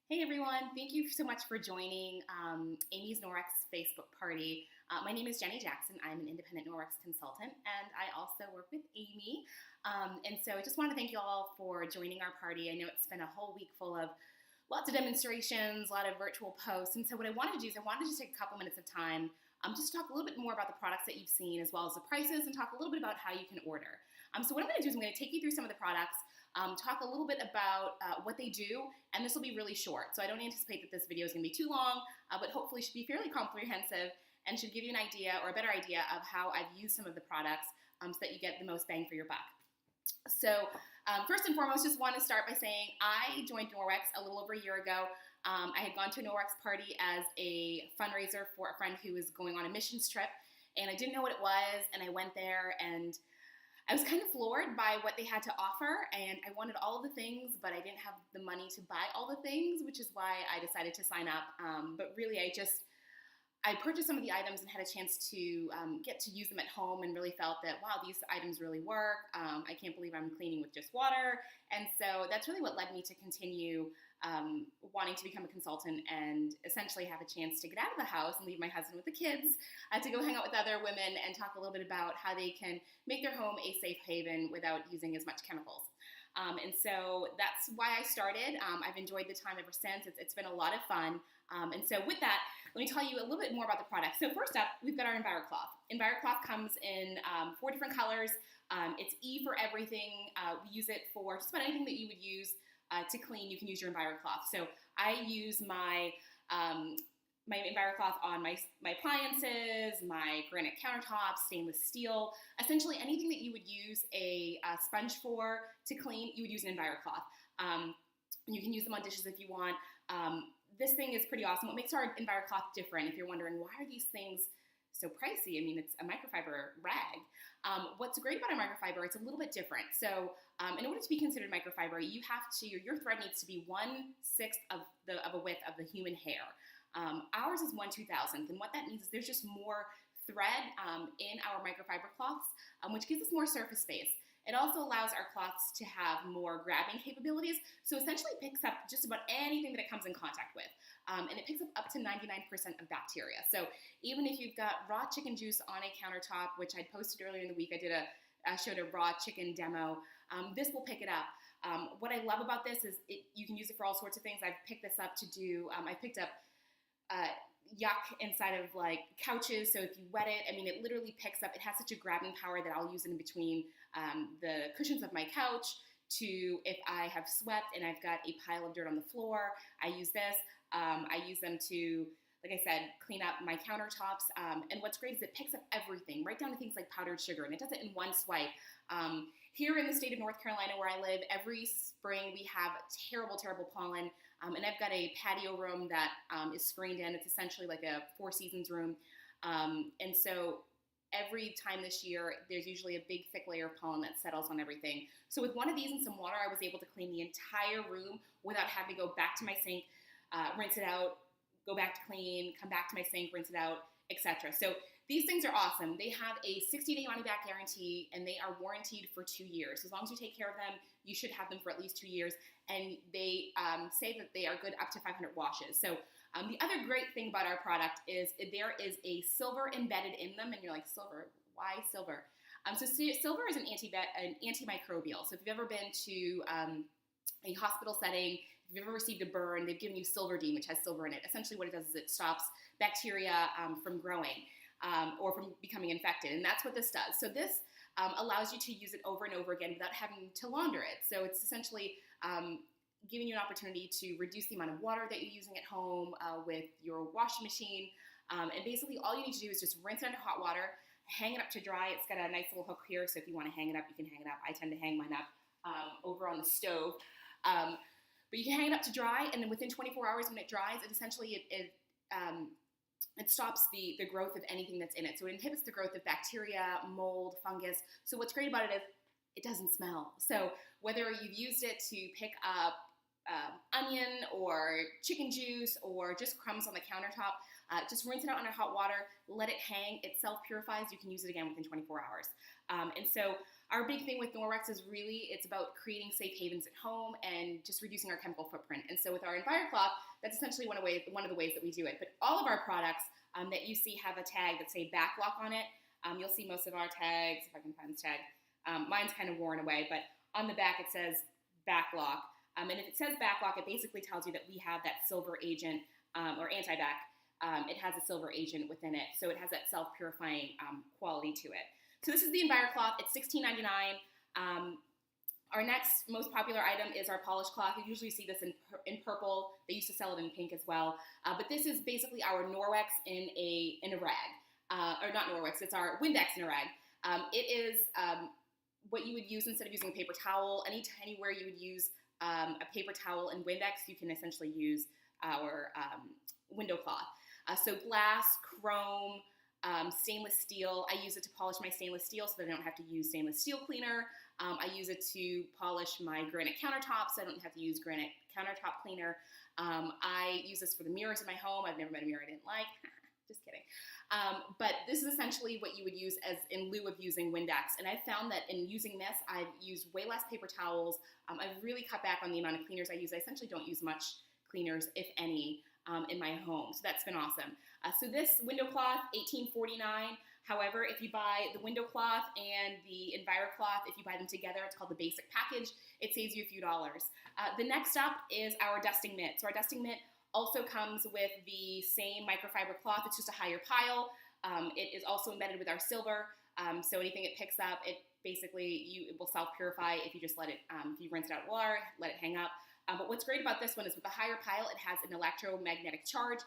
Hey everyone, thank you so much for joining Amy's Norwex Facebook party. My name is Jenny Jackson. I'm an independent Norwex consultant and I also work with Amy. And so I just want to thank you all for joining our party. I know it's been a whole week full of lots of demonstrations, a lot of virtual posts. And so what I wanted to do is I wanted to take a couple minutes of time just to talk a little bit more about the products that you've seen as well as the prices and talk a little bit about how you can order. So what I'm going to do is I'm going to take you through some of the products, talk a little bit about what they do, and this will be really short. So I don't anticipate that this video is going to be too long, but hopefully should be fairly comprehensive and should give you an idea or a better idea of how I've used some of the products so that you get the most bang for your buck. So first and foremost, just want to start by saying I joined Norwex a little over a year ago. I had gone to a Norwex party as a fundraiser for a friend who was going on a missions trip, and I didn't know what it was, and I went there and I was kind of floored by what they had to offer, and I wanted all of the things, but I didn't have the money to buy all the things, which is why I decided to sign up. But really, I purchased some of the items and had a chance to get to use them at home and really felt that, wow, these items really work. I can't believe I'm cleaning with just water. And so that's really what led me to continue wanting to become a consultant and essentially have a chance to get out of the house and leave my husband with the kids to go hang out with other women and talk a little bit about how they can make their home a safe haven without using as much chemicals. And so that's why I started. I've enjoyed the time ever since. It's been a lot of fun. And so with that, let me tell you a little bit more about the product. So first up, we've got our EnviroCloth. EnviroCloth comes in 4 different colors. It's E for everything. We use it for just about anything that you would use to clean. You can use your EnviroCloth. So I use my my EnviroCloth on my appliances, my granite countertops, stainless steel, essentially anything that you would use a sponge for to clean, you would use an EnviroCloth. You can use them on dishes if you want. This thing is pretty awesome. What makes our EnviroCloth different, if you're wondering, why are these things so pricey? I mean, it's a microfiber rag. What's great about a microfiber, it's a little bit different. So in order to be considered microfiber, your thread needs to be 1/6 of a width of the human hair. Ours is 1/2000th, and what that means is there's just more thread in our microfiber cloths, which gives us more surface space. It also allows our cloths to have more grabbing capabilities, so essentially it picks up just about anything that it comes in contact with, and it picks up to 99% of bacteria. So even if you've got raw chicken juice on a countertop, which I posted earlier in the week, I showed a raw chicken demo, this will pick it up. What I love about this is you can use it for all sorts of things. I've picked this up to do, I picked up yuck inside of like couches, so if you wet it, I mean, it literally picks up. It has such a grabbing power that I'll use it in between the cushions of my couch to if I have swept and I've got a pile of dirt on the floor, I use this. I use them to, like I said, clean up my countertops, and what's great is it picks up everything, right down to things like powdered sugar, and it does it in one swipe. Here in the state of North Carolina where I live, every spring we have terrible, terrible pollen, and I've got a patio room that is screened in. It's essentially like a Four Seasons room, and so every time this year, there's usually a big thick layer of pollen that settles on everything. So with one of these and some water, I was able to clean the entire room without having to go back to my sink, rinse it out, go back to clean, come back to my sink, rinse it out, etc. So these things are awesome. They have a 60-day money-back guarantee, and they are warranted for 2 years. As long as you take care of them, you should have them for at least 2 years, and they say that they are good up to 500 washes. So the other great thing about our product is there is a silver embedded in them, and you're like, silver? Why silver? So silver is an antimicrobial. So if you've ever been to a hospital setting, if you've ever received a burn, they've given you Silverdene, which has silver in it. Essentially what it does is it stops bacteria from growing or from becoming infected, and that's what this does. So this allows you to use it over and over again without having to launder it. So it's essentially giving you an opportunity to reduce the amount of water that you're using at home with your washing machine. And basically all you need to do is just rinse it under hot water, hang it up to dry. It's got a nice little hook here, so if you want to hang it up, you can hang it up. I tend to hang mine up over on the stove. But you can hang it up to dry, and then within 24 hours when it dries, it essentially it stops the growth of anything that's in it. So it inhibits the growth of bacteria, mold, fungus. So what's great about it is it doesn't smell. So whether you've used it to pick up onion or chicken juice or just crumbs on the countertop, Just rinse it out under hot water, let it hang, it self-purifies, you can use it again within 24 hours. And so our big thing with Norwex is really, it's about creating safe havens at home and just reducing our chemical footprint. And so with our EnviroCloth, that's essentially one of the ways that we do it. But all of our products that you see have a tag that say backlock on it. You'll see most of our tags, if I can find this tag. Mine's kind of worn away, but on the back it says backlock. And if it says backlock, it basically tells you that we have that silver agent or anti-back. It has a silver agent within it, so it has that self-purifying quality to it. So this is the EnviroCloth. It's $16.99. Our next most popular item is our polish cloth. You usually see this in purple. They used to sell it in pink as well. But this is basically our Norwex in a rag. Or not Norwex, it's our Windex in a rag. It is what you would use instead of using a paper towel. Anywhere you would use a paper towel and Windex, you can essentially use our window cloth. So glass, chrome, stainless steel. I use it to polish my stainless steel so that I don't have to use stainless steel cleaner. I use it to polish my granite countertops so I don't have to use granite countertop cleaner. I use this for the mirrors in my home. I've never met a mirror I didn't like. Just kidding. But this is essentially what you would use as in lieu of using Windex. And I've found that in using this, I've used way less paper towels. I've really cut back on the amount of cleaners I use. I essentially don't use much cleaners, if any, in my home. So that's been awesome. So this window cloth, $18.49. However, if you buy the window cloth and the EnviroCloth, if you buy them together, it's called the basic package, it saves you a few dollars. The next up is our dusting mitt. So our dusting mitt also comes with the same microfiber cloth. It's just a higher pile. It is also embedded with our silver. So anything it picks up, it will self-purify if you just let it, if you rinse it out with water, let it hang up. But what's great about this one is with the higher pile, it has an electromagnetic charge.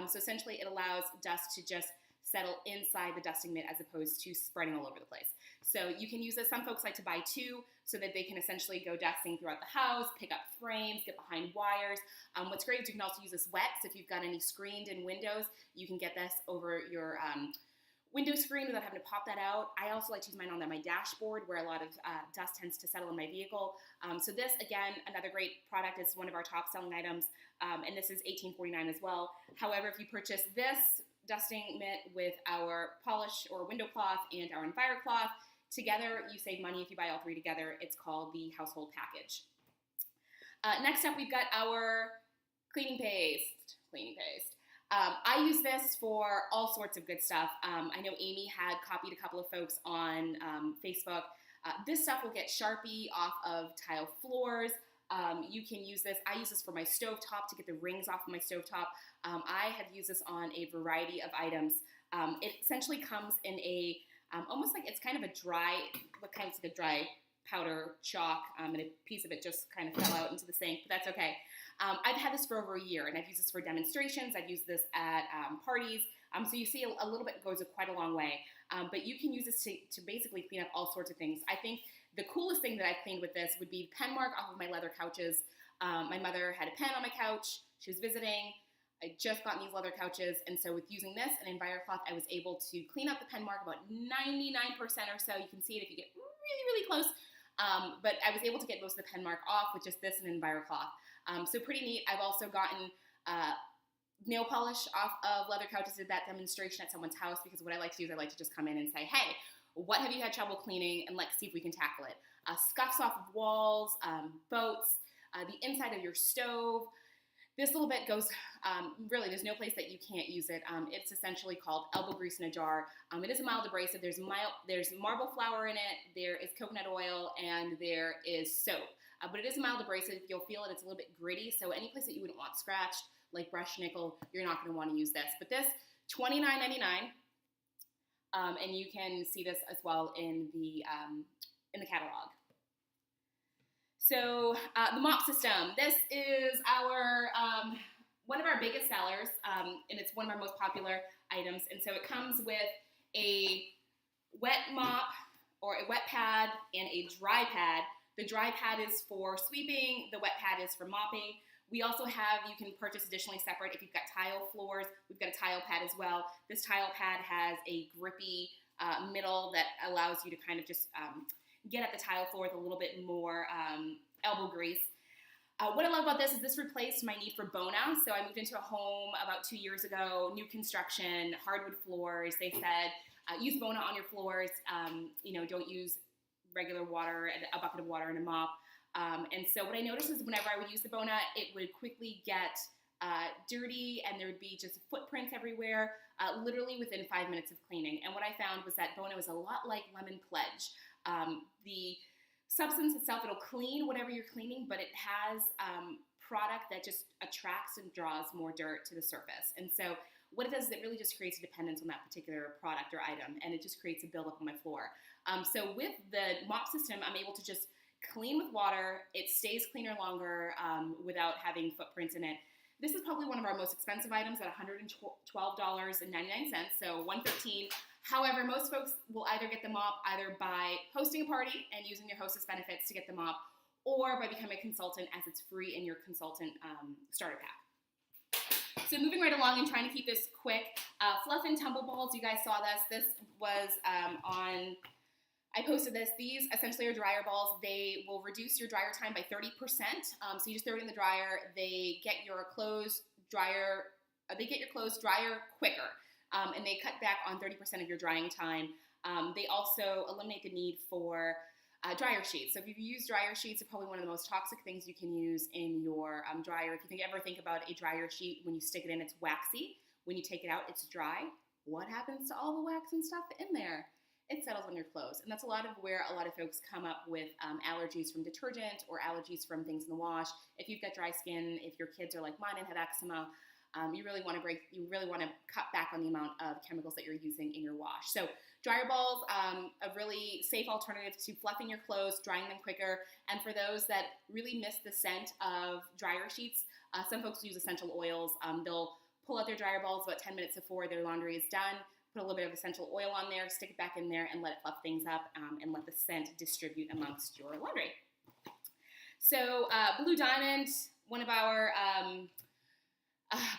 So essentially it allows dust to just settle inside the dusting mitt as opposed to spreading all over the place. So you can use this. Some folks like to buy two so that they can essentially go dusting throughout the house, pick up frames, get behind wires. What's great is you can also use this wet. So if you've got any screened-in windows, you can get this over your window screen without having to pop that out. I also like to use mine on my dashboard where a lot of dust tends to settle in my vehicle. So this, again, another great product. Is one of our top selling items, and this is $18.49 as well. However, if you purchase this dusting mitt with our polish or window cloth and our EnviroCloth together, you save money. If you buy all three together, it's called the household package. Next up, we've got our cleaning paste. I use this for all sorts of good stuff. I know Amy had copied a couple of folks on Facebook. This stuff will get Sharpie off of tile floors. You can use this. I use this for my stovetop to get the rings off of my stovetop. I have used this on a variety of items. It essentially comes in a, almost like it's kind of a dry, what kind of like a dry powder chalk, and a piece of it just kind of fell out into the sink, but that's okay. I've had this for over a year, and I've used this for demonstrations. I've used this at parties. So you see a little bit goes quite a long way. But you can use this to basically clean up all sorts of things. I think the coolest thing that I've cleaned with this would be the pen mark off of my leather couches. My mother had a pen on my couch. She was visiting. I just gotten these leather couches, and so with using this and EnviroCloth, I was able to clean up the pen mark about 99% or so. You can see it if you get really, really close. But I was able to get most of the pen mark off with just this and EnviroCloth. So pretty neat. I've also gotten nail polish off of leather couches. Did that demonstration at someone's house because what I like to do is I like to just come in and say, hey, what have you had trouble cleaning, and let's see if we can tackle it. Scuffs off of walls, boats, the inside of your stove. This little bit goes, really, there's no place that you can't use it. It's essentially called elbow grease in a jar. It is a mild abrasive. There's marble flour in it, there is coconut oil, and there is soap. But it is a mild abrasive. You'll feel it. It's a little bit gritty. So any place that you wouldn't want scratched, like brushed nickel, you're not going to want to use this. But this, $29.99. And you can see this as well in the catalog. So the mop system. This is our one of our biggest sellers, and it's one of our most popular items. And so it comes with a wet mop or a wet pad and a dry pad. The dry pad is for sweeping. The wet pad is for mopping. We also have, you can purchase additionally separate if you've got tile floors. We've got a tile pad as well. This tile pad has a grippy middle that allows you to kind of just get at the tile floor with a little bit more elbow grease. What I love about this is this replaced my need for Bona. So I moved into a home about 2 years ago, new construction, hardwood floors. They said, use Bona on your floors. Don't use regular water, a bucket of water and a mop. And so what I noticed is whenever I would use the Bona, it would quickly get dirty, and there would be just footprints everywhere, literally within 5 minutes of cleaning. And what I found was that Bona was a lot like Lemon Pledge. The substance itself, it'll clean whatever you're cleaning, but it has product that just attracts and draws more dirt to the surface. And so what it does is it really just creates a dependence on that particular product or item, and it just creates a buildup on my floor. So with the mop system, I'm able to just clean with water. It stays cleaner longer without having footprints in it. This is probably one of our most expensive items at $112.99, so $113. However, most folks will either get the mop either by hosting a party and using their hostess benefits to get the mop, or by becoming a consultant, as it's free in your consultant starter pack. So moving right along and trying to keep this quick, Fluff and Tumble Balls, you guys saw this. This was I posted this. These essentially are dryer balls. They will reduce your dryer time by 30%. So you just throw it in the dryer. They get your clothes drier quicker. And they cut back on 30% of your drying time. They also eliminate the need for dryer sheets. So if you use dryer sheets, it's probably one of the most toxic things you can use in your dryer. If you ever think about a dryer sheet, when you stick it in, it's waxy. When you take it out, it's dry. What happens to all the wax and stuff in there? It settles on your clothes. And that's a lot of where a lot of folks come up with allergies from detergent or allergies from things in the wash. If you've got dry skin, if your kids are like mine and have eczema, you really want to cut back on the amount of chemicals that you're using in your wash. So dryer balls, a really safe alternative to fluffing your clothes, drying them quicker. And for those that really miss the scent of dryer sheets, some folks use essential oils. They'll pull out their dryer balls about 10 minutes before their laundry is done, put a little bit of essential oil on there, stick it back in there, and let it fluff things up, and let the scent distribute amongst your laundry. So Blue Diamond, one of our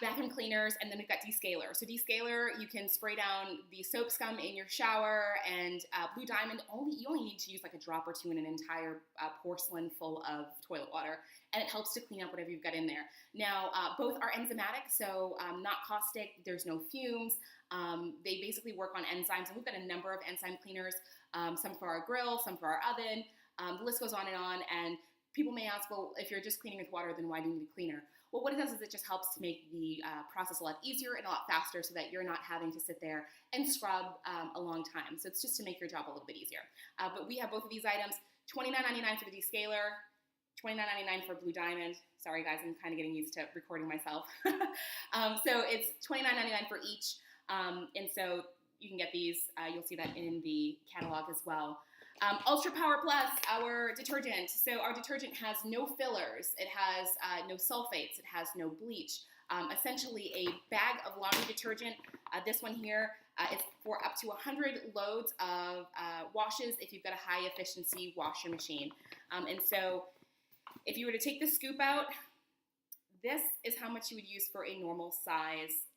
bathroom cleaners, and then we've got descaler. So descaler, you can spray down the soap scum in your shower, and Blue Diamond, you only need to use like a drop or two in an entire porcelain full of toilet water, and it helps to clean up whatever you've got in there. Now, both are enzymatic, so not caustic, there's no fumes. They basically work on enzymes, and we've got a number of enzyme cleaners, some for our grill, some for our oven. The list goes on, and people may ask, well, if you're just cleaning with water, then why do you need a cleaner? Well, what it does is it just helps to make the process a lot easier and a lot faster, so that you're not having to sit there and scrub a long time. So it's just to make your job a little bit easier. But we have both of these items, $29.99 for the descaler, $29.99 for Blue Diamond. Sorry guys, I'm kind of getting used to recording myself. So it's $29.99 for each. And so you can get these. You'll see that in the catalog as well. Ultra Power Plus, our detergent. So our detergent has no fillers. It has no sulfates. It has no bleach. Essentially a bag of laundry detergent. This one here is for up to 100 loads of washes if you've got a high efficiency washer machine. And so if you were to take the scoop out, this is how much you would use for a normal size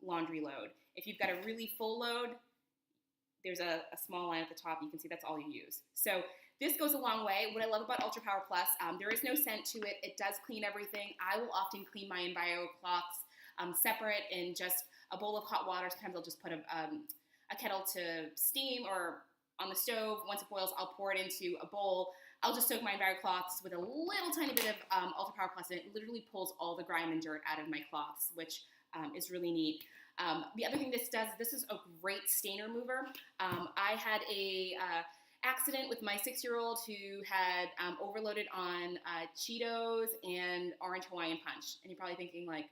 laundry load. If you've got a really full load, there's a small line at the top. You can see that's all you use. So this goes a long way. What I love about Ultra Power Plus, there is no scent to it. It does clean everything. I will often clean my Enviro cloths separate in just a bowl of hot water. Sometimes I'll just put a kettle to steam, or on the stove. Once it boils, I'll pour it into a bowl. I'll just soak my Enviro cloths with a little tiny bit of Ultra Power Plus, and it literally pulls all the grime and dirt out of my cloths, which is really neat. The other thing this does, this is a great stain remover. I had a accident with my 6-year-old who had overloaded on Cheetos and Orange Hawaiian Punch. And you're probably thinking like,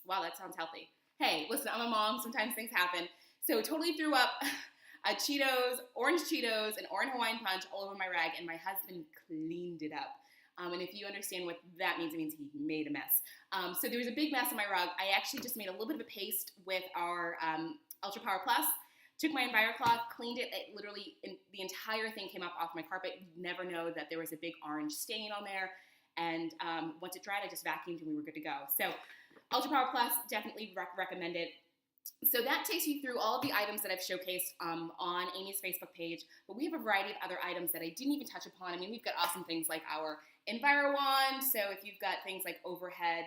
wow, that sounds healthy. Hey, listen, I'm a mom. Sometimes things happen. So totally threw up orange Cheetos and Orange Hawaiian Punch all over my rag, and my husband cleaned it up. And if you understand what that means, it means he made a mess. So there was a big mess on my rug. I actually just made a little bit of a paste with our Ultra Power Plus, took my Enviro cloth, cleaned it. It literally, the entire thing came up off my carpet. You'd never know that there was a big orange stain on there. And once it dried, I just vacuumed and we were good to go. So Ultra Power Plus, definitely recommend it. So that takes you through all of the items that I've showcased on Amy's Facebook page, but we have a variety of other items that I didn't even touch upon. I mean, we've got awesome things like our Enviro wand, so if you've got things like overhead,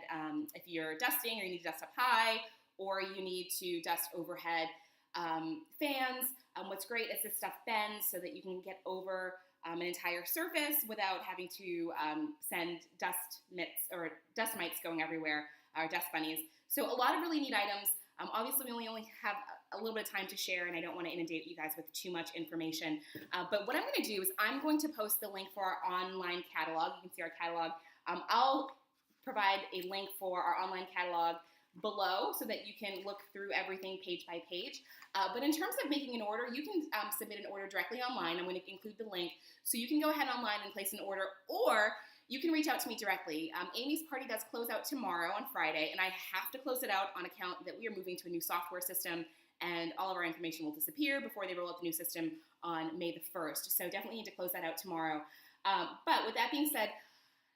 if you're dusting or you need to dust up high, or you need to dust overhead fans, what's great is this stuff bends so that you can get over an entire surface without having to send dust mitts or dust mites going everywhere, or dust bunnies. So a lot of really neat items. Obviously, we only have a little bit of time to share, and I don't want to inundate you guys with too much information. But what I'm going to do is I'm going to post the link for our online catalog. You can see our catalog. I'll provide a link for our online catalog below so that you can look through everything page by page. But in terms of making an order, you can submit an order directly online. I'm going to include the link. So you can go ahead online and place an order, or you can reach out to me directly. Amy's party does close out tomorrow on Friday, and I have to close it out on account that we are moving to a new software system, and all of our information will disappear before they roll out the new system on May the 1st. So definitely need to close that out tomorrow. But with that being said,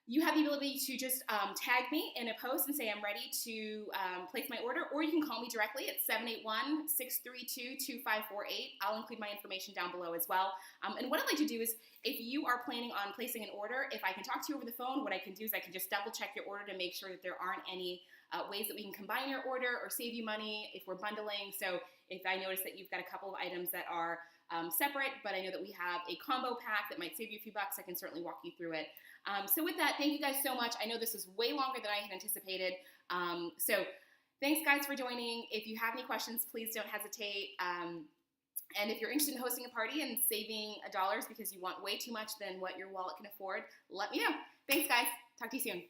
you have the ability to just tag me in a post and say I'm ready to place my order, or you can call me directly at 781-632-2548. I'll include my information down below as well. And what I'd like to do is, if you are planning on placing an order, if I can talk to you over the phone, what I can do is I can just double check your order to make sure that there aren't any ways that we can combine your order or save you money if we're bundling. So if I notice that you've got a couple of items that are separate, but I know that we have a combo pack that might save you a few bucks, I can certainly walk you through it. So with that, thank you guys so much. I know this was way longer than I had anticipated. So thanks guys for joining. If you have any questions, please don't hesitate. And if you're interested in hosting a party and saving dollars because you want way too much than what your wallet can afford, let me know. Thanks guys. Talk to you soon.